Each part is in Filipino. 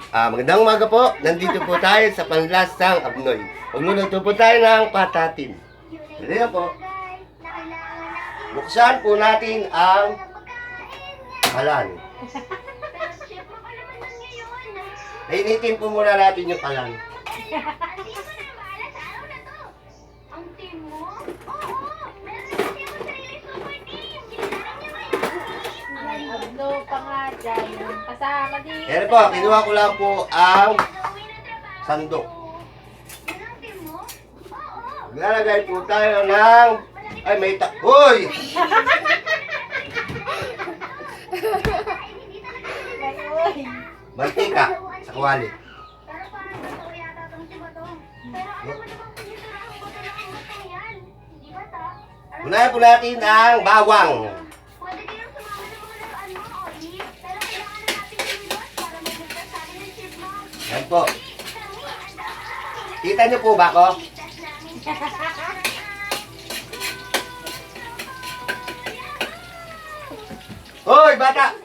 Magandang umaga po. Nandito po tayo sa Panlasang Abnoy. Magluluto po tayo ng patatin. Dali na po. Buksan po natin ang kalan. Painitin po muna natin yung kalan. Abno pa nga dyan. Kasama din. Pero po, kinuha ko lang po ang sandok. Maglalagay po tayo ng... Ay, may Hoy! Mantika sa kawali. Unahin po natin ang bawang. Yan po. Kita niyo po ba ako? Hoy, bata!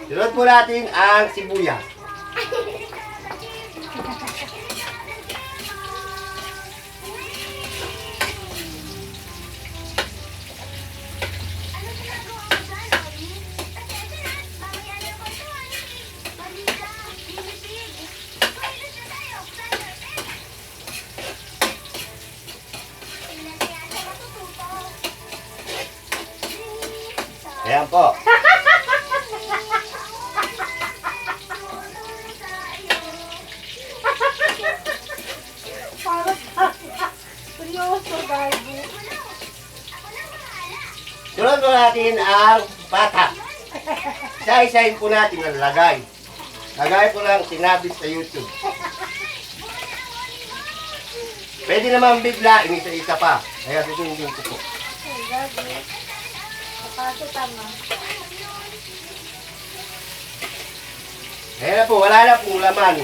Sunod po natin ang sibuyas. Ayan po. Seryoso, bago. Sunod po natin ang patak. Isa-isahin po natin ang lagay. Lagay po lang sinabit sa YouTube. Pwede naman bigla, inisa-isa pa. Kaya susundin ko po. Ay, gago. Kapaso tama. Ayan na po, wala na pong laman.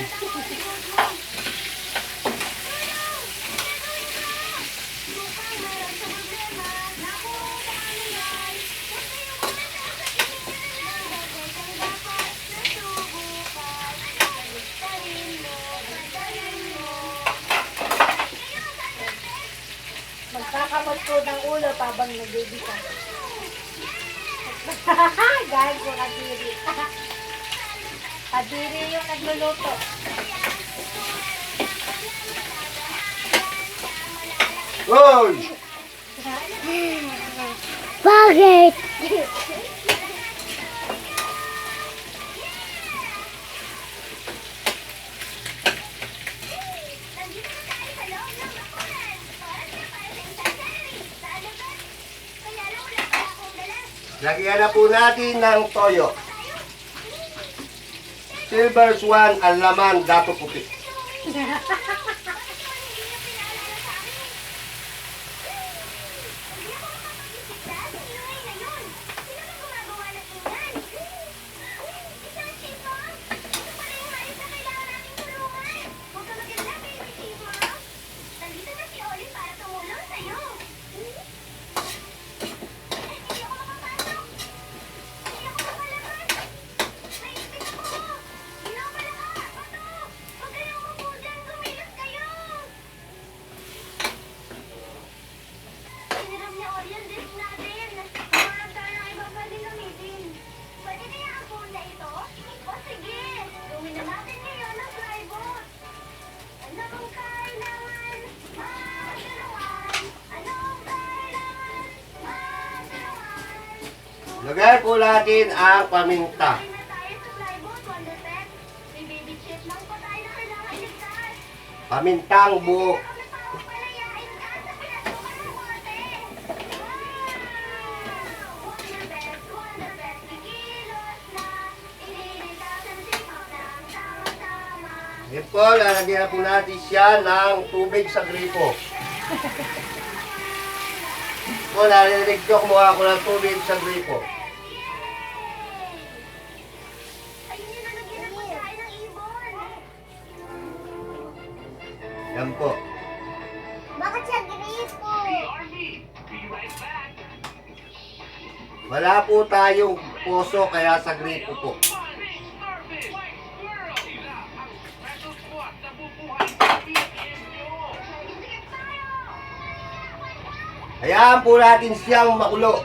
Magkakamot ko ng ulo pabang nag-baby ka. Gago, kadiri. Kadiri yung nagluluto. Hoy! Bakit? Lagyan na po natin ng toyo. Silver Swan ang laman, dato puti. Lagay po natin ang paminta. Pamintang buo. Yan po, lalagyan po natin siya ng tubig sa gripo. Po, narinig ko, kumuha ko ng tubig sa gripo. Yan po. Bakit siya gripo? Be right back. Wala po tayong poso kaya sa gripo po. Hayaan po natin siyang makulo.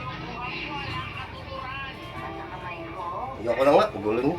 Ayoko na nga, pagulo niyo.